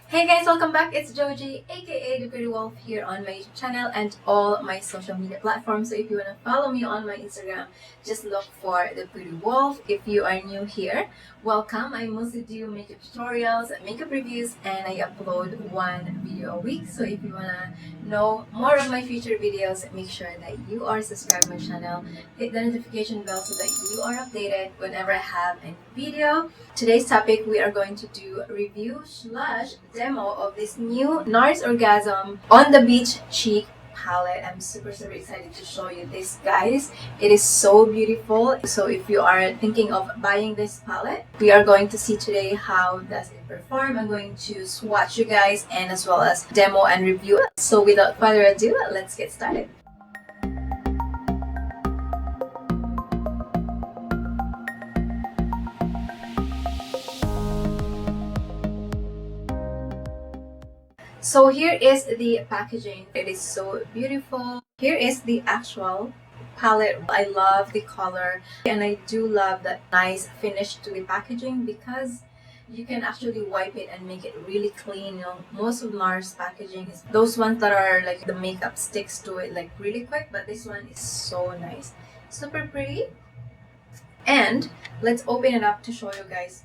Hey guys, welcome back. It's Joji, aka daprettywolfe, here on my YouTube channel and all my social media platforms. So if you want to follow me on my Instagram, just look for daprettywolfe. If you are new here, welcome. I mostly do makeup tutorials, makeup reviews, and I upload one video a week. So if you want to know more of my future videos, make sure that you are subscribed to my channel. Hit the notification bell so that you are updated whenever I have a video. Today's topic, we are going to do a review slash demo of this new Nars Orgasm on the Beach Cheek palette. I'm super excited to show you this, guys. It is so beautiful. So if you are thinking of buying this palette, we are going to see today how does it perform. I'm going to swatch you guys and as well as demo and review it. So without further ado, let's get started. So here is the packaging. It is so beautiful. Here is the actual palette. I love the color and I do love that nice finish to the packaging because you can actually wipe it and make it really clean. You know, most of Nars packaging is those ones that are like the makeup sticks to it like really quick, but this one is so nice, super pretty. And let's open it up to show you guys.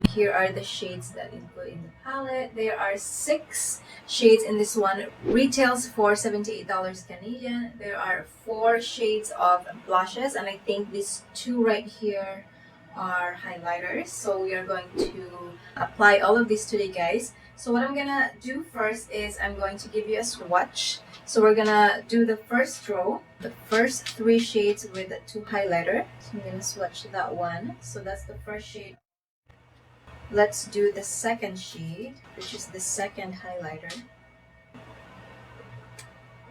Here are the shades that include in the palette. There are 6 shades in this one. Retails for $78 Canadian. There are 4 shades of blushes, and I think these 2 right here are highlighters. So we are going to apply all of these today, guys. So what I'm gonna do first is I'm going to give you a swatch. So we're gonna do the first row, the first 3 shades with the 2 highlighter. So I'm gonna swatch that one. So that's the first shade. Let's do the second shade, which is the second highlighter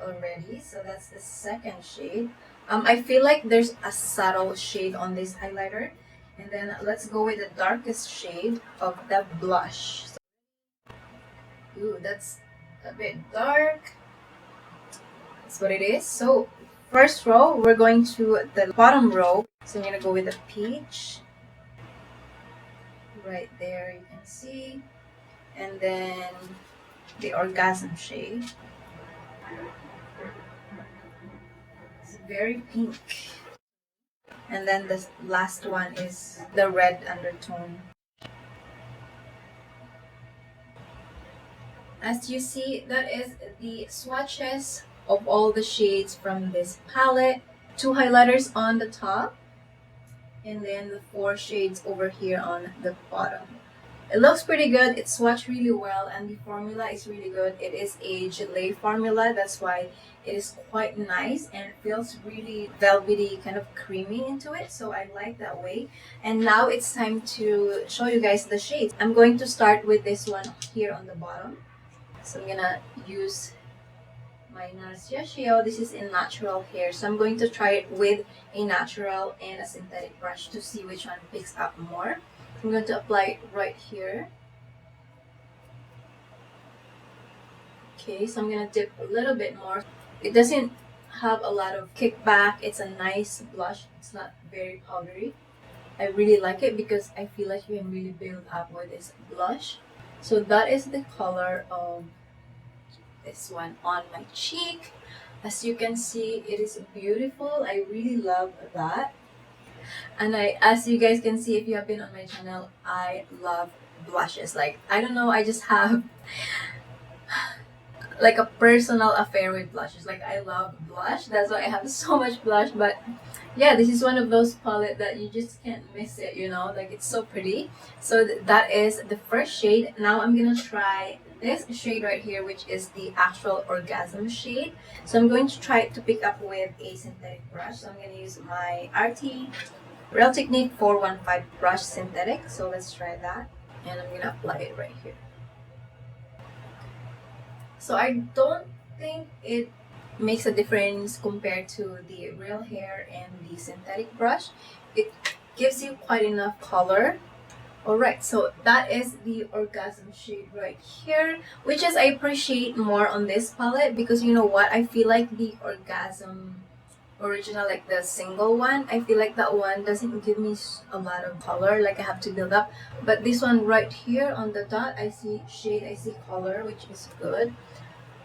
already. So that's the second shade. I feel like there's a subtle shade on this highlighter. And then let's go with the darkest shade of the blush. So, ooh, that's a bit dark. That's what it is. So first row, we're going to the bottom row. So I'm going to go with the peach. Right there you can see, and then the orgasm shade. It's very pink, and then the last one is the red undertone. As you see, that is the swatches of all the shades from this palette. 2 highlighters on the top and then the 4 shades over here on the bottom. It looks pretty good. It's swatched really well and the formula is really good. It is a gelée formula, that's why it is quite nice and it feels really velvety, kind of creamy into it. So I like that way. And now it's time to show you guys the shades. I'm going to start with this one here on the bottom. So I'm gonna use my Nars Orgasm. This is in natural hair, so I'm going to try it with a natural and a synthetic brush to see which one picks up more. I'm going to apply it right here. Okay, so I'm going to dip a little bit more. It doesn't have a lot of kickback. It's a nice blush. It's not very powdery. I really like it because I feel like you can really build up with this blush. So that is the color of this one on my cheek. As you can see, it is beautiful. I really love that. And as you guys can see, if you have been on my channel, I love blushes. Like, I don't know, I just have like a personal affair with blushes. Like, I love blush. That's why I have so much blush. But yeah, this is one of those palette that you just can't miss it, you know, like it's so pretty. So that is the first shade. Now I'm gonna try this shade right here, which is the actual orgasm shade. So I'm going to try to pick up with a synthetic brush. So I'm going to use my RT Real Technique 415 brush synthetic. So let's try that, and I'm going to apply it right here. So I don't think it makes a difference compared to the real hair and the synthetic brush. It gives you quite enough color. Alright, so that is the orgasm shade right here, which is I appreciate more on this palette because you know what, I feel like the orgasm original, like the single one, I feel like that one doesn't give me a lot of color, like I have to build up. But this one right here on the dot, I see shade, I see color, which is good.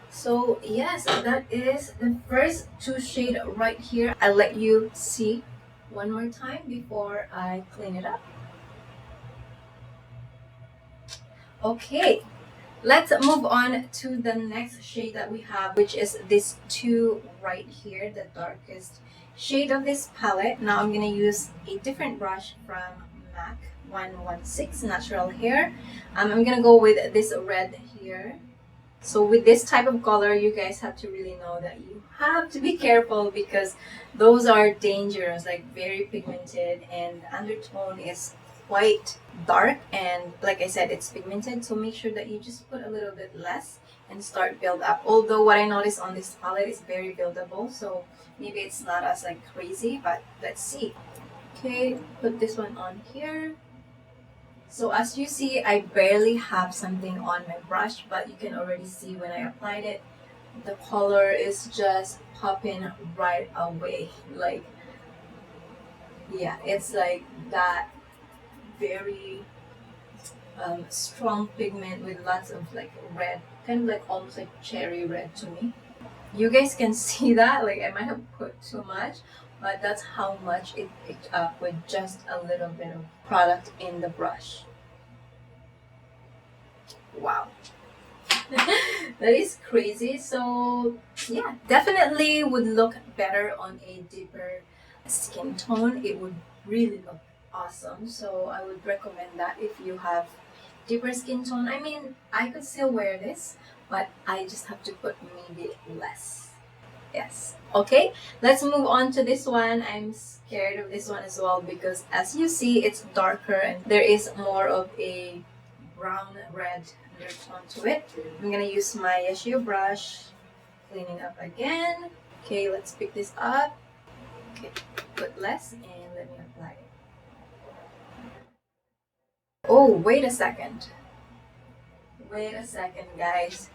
So yes, that is the first two shade right here. I'll let you see one more time before I clean it up. Okay, let's move on to the next shade that we have, which is this two right here, the darkest shade of this palette. Now I'm gonna use a different brush from MAC 116 Natural Hair. I'm gonna go with this red here. So with this type of color, you guys have to really know that you have to be careful because those are dangerous, like very pigmented, and the undertone is quite dark, and like I said, it's pigmented, so make sure that you just put a little bit less and start build up. Although what I noticed on this palette is very buildable, so maybe it's not as like crazy, but let's see. Okay, put this one on here. So as you see, I barely have something on my brush, but you can already see when I applied it, the color is just popping right away. Like, yeah, it's like that very strong pigment with lots of like red, kind of like almost like cherry red to me. You guys can see that, like I might have put too much, but that's how much it picked up with just a little bit of product in the brush. Wow. That is crazy. So yeah, definitely would look better on a deeper skin tone. It would really look awesome. So I would recommend that if you have deeper skin tone. I mean, I could still wear this, but I just have to put maybe less. Yes. Okay, let's move on to this one. I'm scared of this one as well because as you see, it's darker and there is more of a brown red undertone to it. I'm gonna use my Yashio brush, cleaning up again. Okay, let's pick this up. Okay, put less and let me apply it. Oh, wait a second. Wait a second, guys.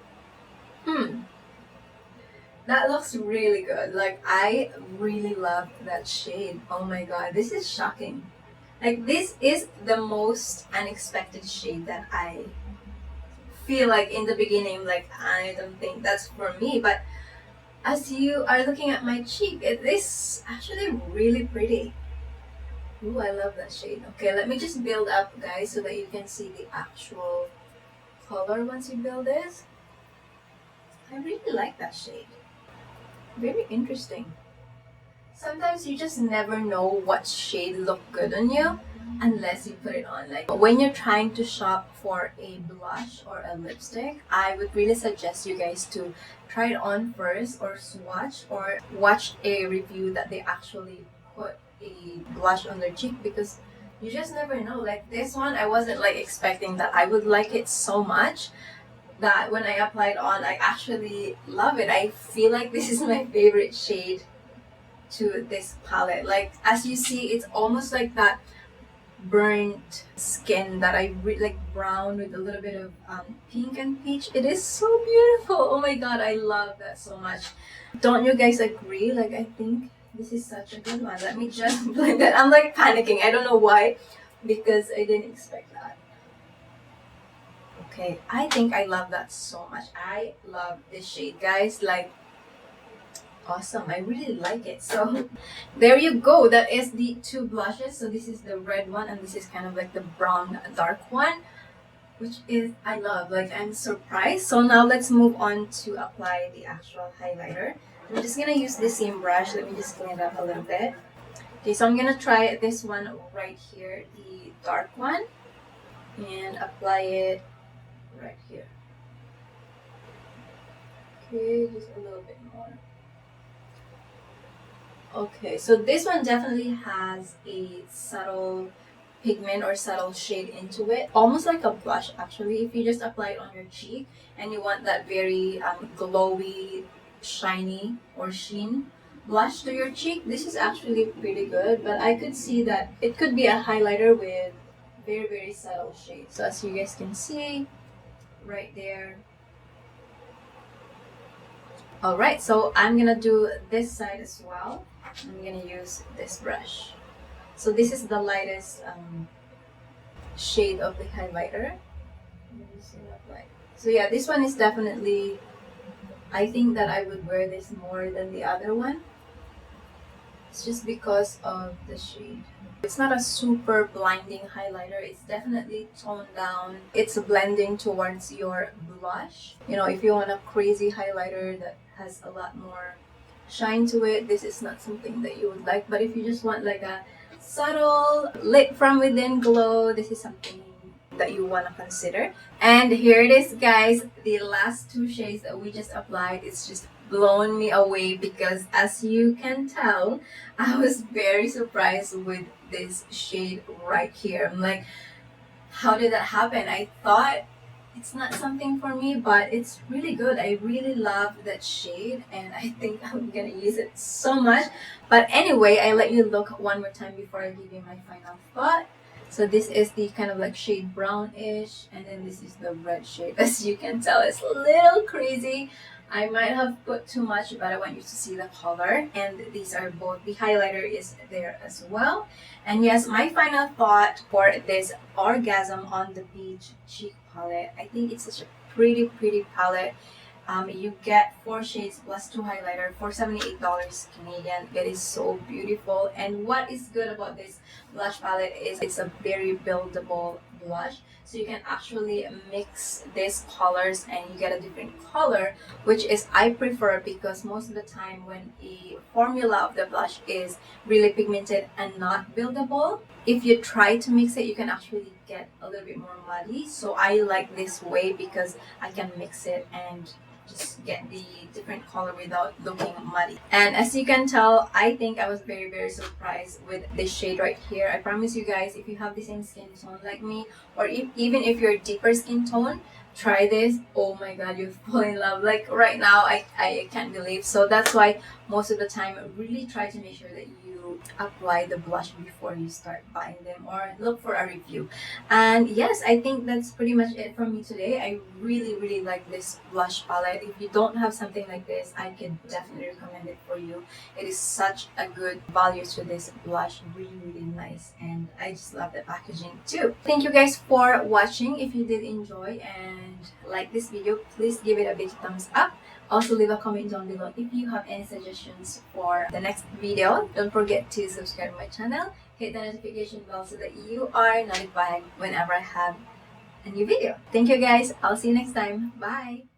That looks really good. Like, I really love that shade. Oh my god, this is shocking. Like, this is the most unexpected shade that I feel like in the beginning, like, I don't think that's for me. But as you are looking at my cheek, it is actually really pretty. Ooh, I love that shade. Okay, let me just build up, guys, so that you can see the actual color once you build this. I really like that shade. Very interesting. Sometimes you just never know what shade look good on you unless you put it on. Like when you're trying to shop for a blush or a lipstick, I would really suggest you guys to try it on first or swatch or watch a review that they actually put a blush on their cheek, because you just never know. Like this one, I wasn't like expecting that I would like it so much that when I applied on, I actually love it. I feel like this is my favorite shade to this palette. Like as you see, it's almost like that burnt skin that I like, brown with a little bit of pink and peach. It is so beautiful. Oh my god, I love that so much. Don't you guys agree? Like I think this is such a good one. Let me just blend it. I'm like panicking. I don't know why, because I didn't expect that. Okay, I think I love that so much. I love this shade, guys. Like, awesome. I really like it. So there you go. That is the two blushes. So this is the red one and this is kind of like the brown dark one, which is I love. Like I'm surprised. So now let's move on to apply the actual highlighter. I'm just gonna use the same brush. Let me just clean it up a little bit. Okay, so I'm gonna try this one right here, the dark one, and apply it right here. Okay, just a little bit more. Okay, so this one definitely has a subtle pigment or subtle shade into it, almost like a blush actually. If you just apply it on your cheek and you want that very glowy, shiny or sheen blush to your cheek, this is actually pretty good. But I could see that it could be a highlighter with very subtle shades. So as you guys can see right there. Alright, so I'm gonna do this side as well. I'm gonna use this brush. So this is the lightest shade of the highlighter. So yeah, this one is definitely, I think that I would wear this more than the other one. It's just because of the shade. It's not a super blinding highlighter. It's definitely toned down. It's blending towards your blush. You know, if you want a crazy highlighter that has a lot more shine to it, this is not something that you would like. But if you just want like a subtle lit from within glow, this is something that you want to consider. And here it is, guys, the last two shades that we just applied. It's just blown me away because, as you can tell, I was very surprised with this shade right here. I'm like, how did that happen? I thought it's not something for me, but it's really good. I really love that shade and I think I'm gonna use it so much. But anyway, I let you look one more time before I give you my final thought. So this is the kind of like shade brownish, and then this is the red shade. As you can tell, it's a little crazy. I might have put too much, but I want you to see the color. And these are both, the highlighter is there as well. And yes, my final thought for this Orgasm on the Beach cheek palette. I think it's such a pretty palette. You get 4 shades plus 2 highlighter for $78 Canadian. It is so beautiful. And what is good about this blush palette is it's a very buildable blush. So you can actually mix these colors and you get a different color, which is I prefer, because most of the time when a formula of the blush is really pigmented and not buildable, if you try to mix it, you can actually get a little bit more muddy. So I like this way because I can mix it and just get the different color without looking muddy. And as you can tell, I think I was very surprised with this shade right here. I promise you guys, if you have the same skin tone like me, or even if you're deeper skin tone, try this. Oh my god, you'll fall in love. Like right now, I can't believe. So that's why most of the time really try to make sure that you apply the blush before you start buying them, or look for a review. And yes, I think that's pretty much it from me today. I really like this blush palette. If you don't have something like this, I can definitely recommend it for you. It is such a good value to this blush. Really nice, and I just love the packaging too. Thank you guys for watching. If you did enjoy and like this video, please give it a big thumbs up. Also, leave a comment down below if you have any suggestions for the next video. Don't forget to subscribe to my channel, hit the notification bell so that you are notified whenever I have a new video. Thank you guys. I'll see you next time. Bye!